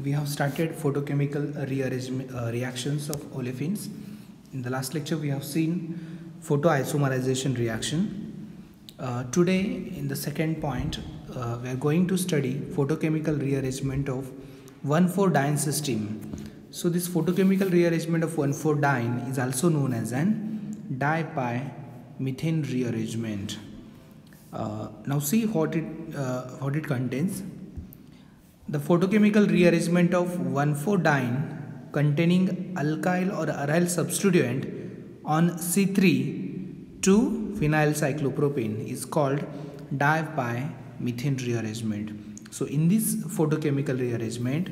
we have started photochemical reactions of olefins. In the last lecture we have seen photoisomerization reaction. Today in the second point we are going to study photochemical rearrangement of 1,4-diene system. So this photochemical rearrangement of 1,4-diene is also known as an dipi-methane rearrangement. Now see what it contains. The photochemical rearrangement of 1,4-diene containing alkyl or aryl substituent on C3-2-phenyl cyclopropane is called dipi-methane rearrangement. So in this photochemical rearrangement,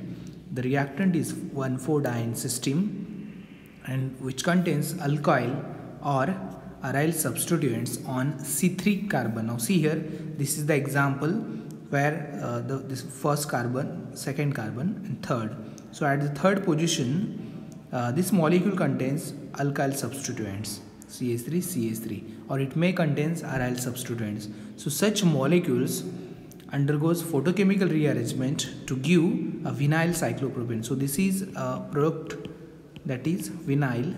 the reactant is 1,4-diene system and which contains alkyl or aryl substituents on C3 carbon. Now see here, this is the example where this first carbon, second carbon and third. So at the third position, this molecule contains alkyl substituents CH3, CH3, or it may contains aryl substituents. So such molecules undergoes photochemical rearrangement to give a vinyl cyclopropane. So this is a product that is vinyl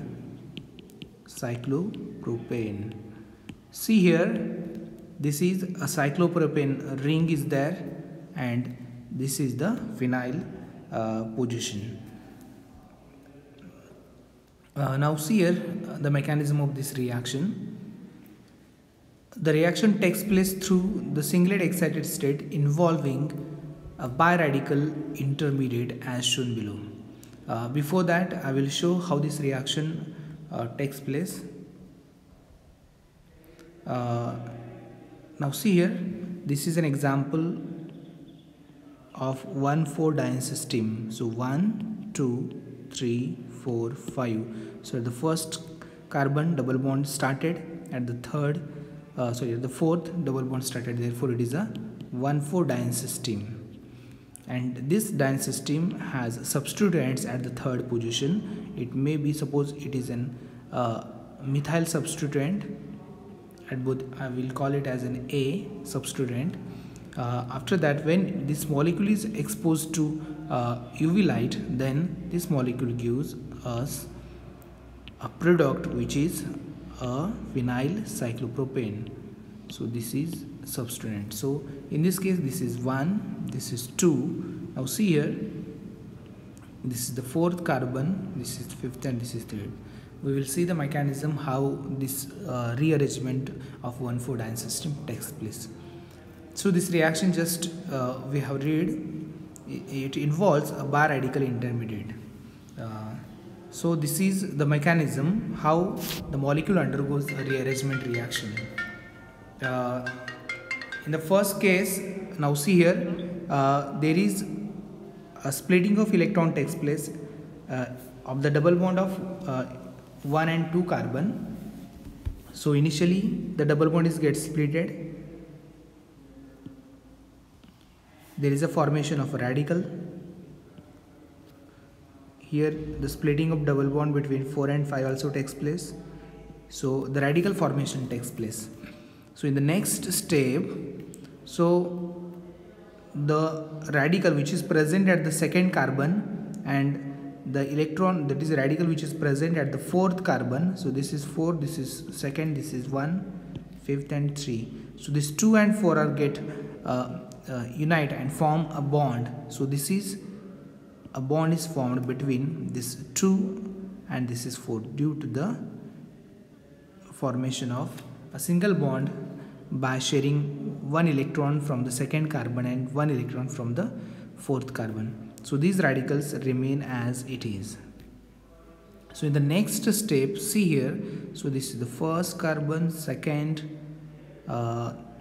cyclopropane. See here, this is a cyclopropane ring is there and this is the vinyl position. Now see here the mechanism of this reaction. The reaction takes place through the singlet excited state involving a biradical intermediate as shown below. Before that, I will show how this reaction takes place. Now see here, this is an example of 1,4-diene system. So 1, 2, 3, 4, 5. So the first carbon double bond started, at the the fourth double bond started. Therefore, it is a 1,4-diene system. And this diene system has substituents at the third position. It may be, suppose it is an methyl substituent. At both, I will call it as an A substituent. After that, when this molecule is exposed to UV light, then this molecule gives us a product which is a vinyl cyclopropane. So this is substituent. So in this case, this is 1, this is 2. Now see here, this is the fourth carbon, this is fifth, and this is third. We will see the mechanism how this rearrangement of 1,4-diene system takes place. So this reaction just we have read, it involves a biradical intermediate. So this is the mechanism how the molecule undergoes a rearrangement reaction. In the first case, now see here, there is a splitting of electron takes place of the double bond of 1 and 2 carbon. So initially the double bond is gets splitted. There is a formation of a radical. Here the splitting of double bond between 4 and 5 also takes place. So the radical formation takes place. So in the next step, so the radical which is present at the second carbon and the electron, that is a radical which is present at the fourth carbon. So this is 4, this is second, this is 1, fifth and 3. So this 2 and 4 are get unite and form a bond. So this is a bond is formed between this 2 and this is 4 due to the formation of a single bond by sharing one electron from the second carbon and one electron from the fourth carbon. So these radicals remain as it is. So in the next step, see here, so this is the first carbon, second,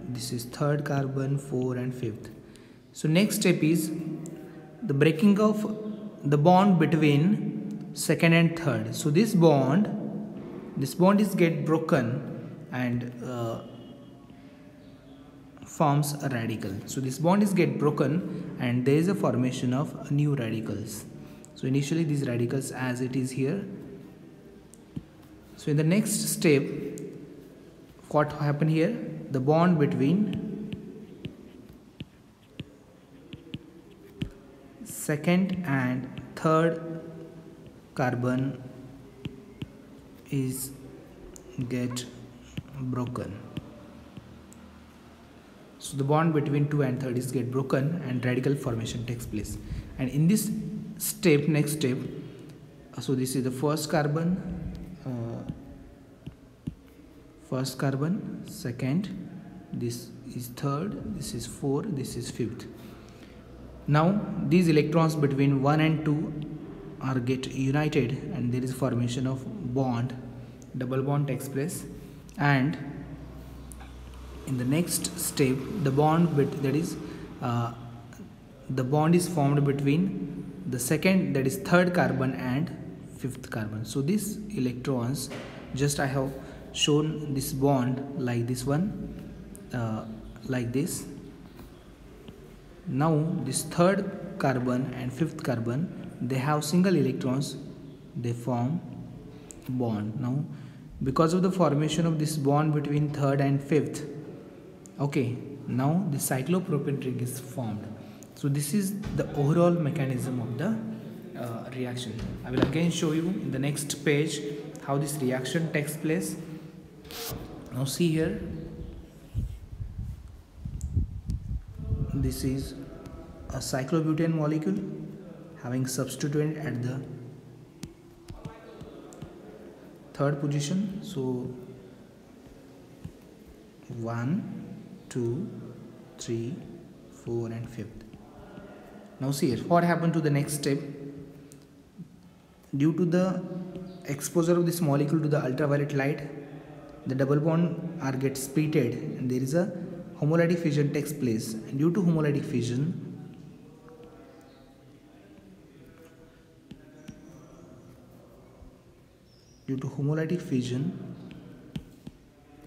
this is third carbon, 4 and 5th. So next step is the breaking of the bond between second and third. So this bond is get broken and forms a radical. So this bond is get broken and there is a formation of new radicals. So initially these radicals as it is here. So in the next step, what happened here? The bond between second and third carbon is get broken. So the bond between 2 and 3 is get broken and radical formation takes place. And in this step, next step, so this is the first carbon, second, this is third, this is 4, this is fifth. Now these electrons between 1 and 2 are get united and there is formation of bond, double bond takes place. And in the next step, the bond the bond is formed between the second, that is third carbon and fifth carbon. So these electrons, just I have shown this bond like this one, like this. Now this third carbon and fifth carbon, they have single electrons, they form bond. Now because of the formation of this bond between third and fifth, okay, now the cyclopropane ring is formed. So this is the overall mechanism of the reaction. I will again show you in the next page how this reaction takes place. Now see here, this is a cyclobutane molecule having substituent at the third position. So 1, 2, 3, 4 and 5th. Now see here, what happened to the next step? Due to the exposure of this molecule to the ultraviolet light, the double bond are get splitted and there is a homolytic fission takes place. And due to homolytic fission,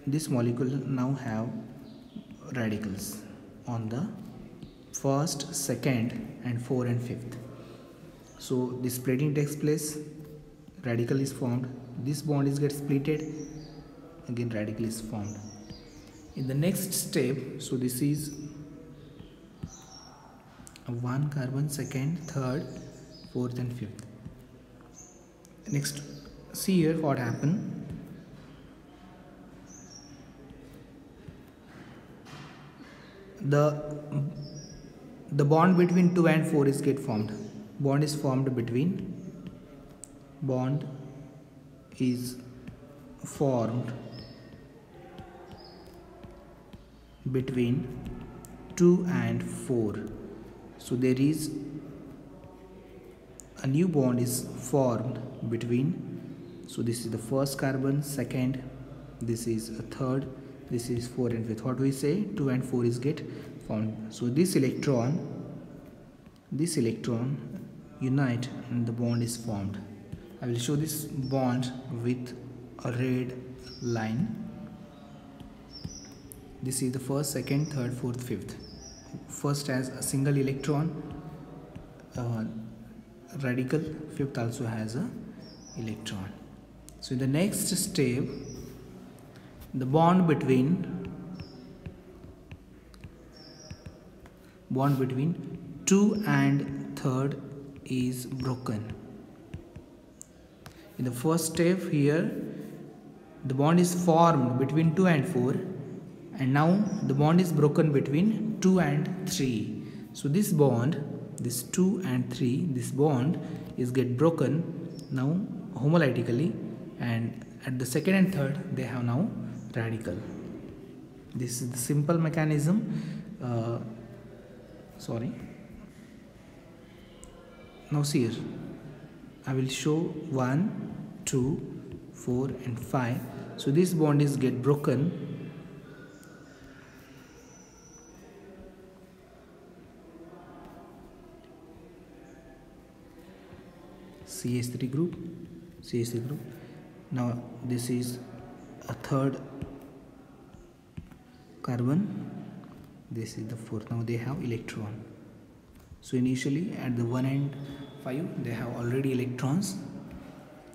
this molecule now have radicals on the first, second and 4 and 5th. So this splitting takes place, radical is formed, this bond is get splitted, again radical is formed. In the next step, so this is one carbon, second, third, fourth and fifth. Next, see here what happened. The bond between 2 and 4 is get formed. Bond is formed between 2 and 4. So there is a new bond is formed between, so this is the first carbon, second, this is a third, this is 4 and 5th. What we say, 2 and 4 is get formed. So this electron unite and the bond is formed. I will show this bond with a red line. This is the first, second, third, fourth, fifth. First has a single electron radical, fifth also has a electron. So in the next step, the bond between 2 and 3rd is broken. In the first step here, the bond is formed between 2 and 4, and now the bond is broken between 2 and 3. So this bond, this 2 and 3, this bond is get broken now homolytically, and at the second and third they have now radical. This is the simple mechanism. Now see here, I will show 1, 2, 4 and 5. So this bond is get broken. CH3 group. Now this is a third carbon, this is the fourth. Now they have electron. So initially at the 1 and 5 they have already electrons.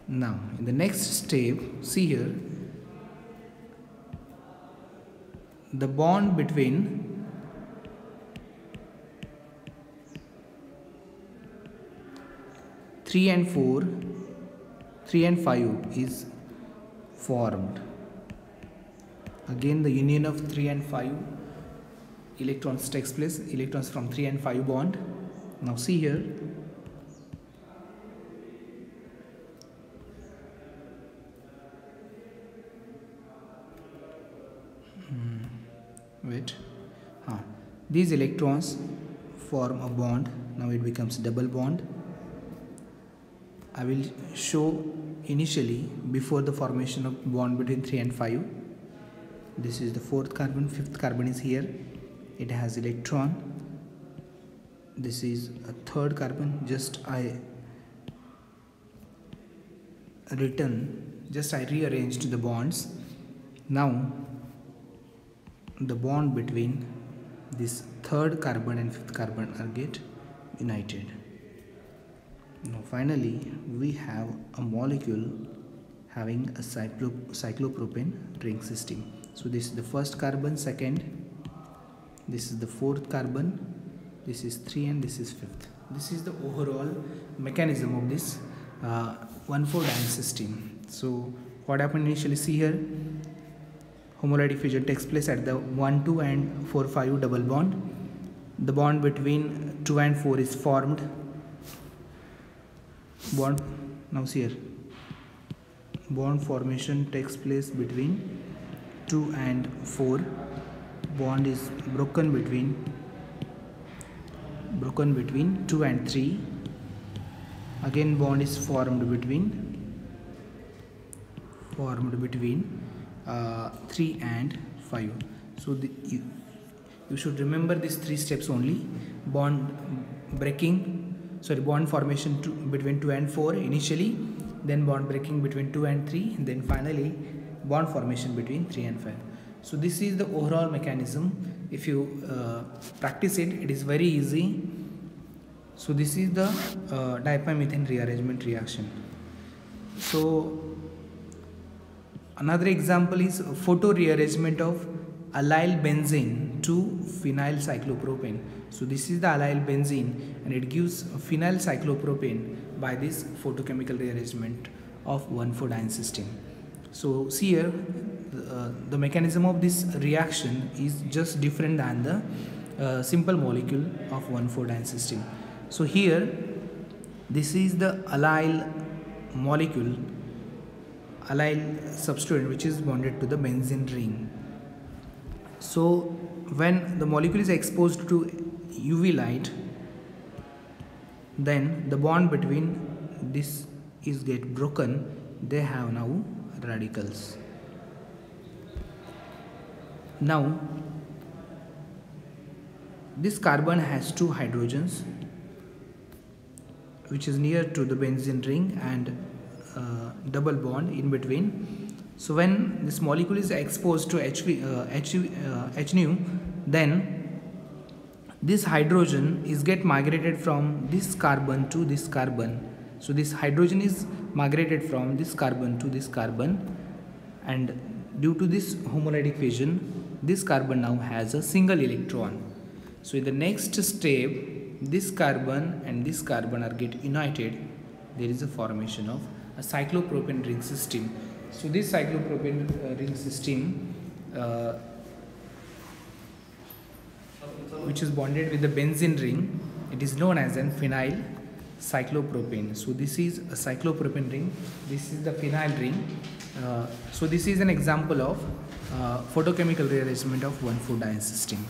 Now in the next step, see here, the bond between 3 and 4, 3 and 5 is formed. Again the union of 3 and 5 electrons takes place, electrons from 3 and 5 bond. Now see here, these electrons form a bond. Now it becomes double bond. I will show initially before the formation of bond between 3 and 5. This is the fourth carbon, fifth carbon is here. It has electron. This is a third carbon. I rearranged the bonds. Now the bond between this third carbon and fifth carbon are get united. Now finally we have a molecule having a cyclopropane ring system. So this is the first carbon, second, this is the fourth carbon, this is 3 and this is fifth. This is the overall mechanism of this 1,4-diene system. So what happened initially, see here, homolytic fusion takes place at the 1,2 and 4,5 double bond. The bond between 2 and 4 is formed. Now see here, bond formation takes place between 2 and 4. Bond is broken between 2 and 3. Again bond is formed between 3 and 5. So you should remember these 3 steps only: bond formation between 2 and 4 initially, then bond breaking between 2 and 3, and then finally bond formation between 3 and 5. So this is the overall mechanism. If you practice it, it is very easy. So this is the dipyromethane rearrangement reaction. So another example is photo rearrangement of allyl benzene to phenyl cyclopropane. So this is the allyl benzene and it gives phenyl cyclopropane by this photochemical rearrangement of 1,4-diene system. So see here, the mechanism of this reaction is just different than the simple molecule of 1,4-diene system. So here, this is the allyl molecule, allyl substituent which is bonded to the benzene ring. So when the molecule is exposed to UV light, then the bond between this is get broken. They have now radicals. Now this carbon has 2 hydrogens which is near to the benzene ring and double bond in between. So when this molecule is exposed to HNu, then this hydrogen is get migrated from this carbon to this carbon. So this hydrogen is migrated from this carbon to this carbon, and due to this homolytic fission, this carbon now has a single electron. So in the next step, this carbon and this carbon are get united. There is a formation of a cyclopropane ring system. So this cyclopropane ring system which is bonded with the benzene ring, it is known as an phenyl cyclopropane. So this is a cyclopropane ring, this is the phenyl ring. So this is an example of photochemical rearrangement of 1,4-diene system.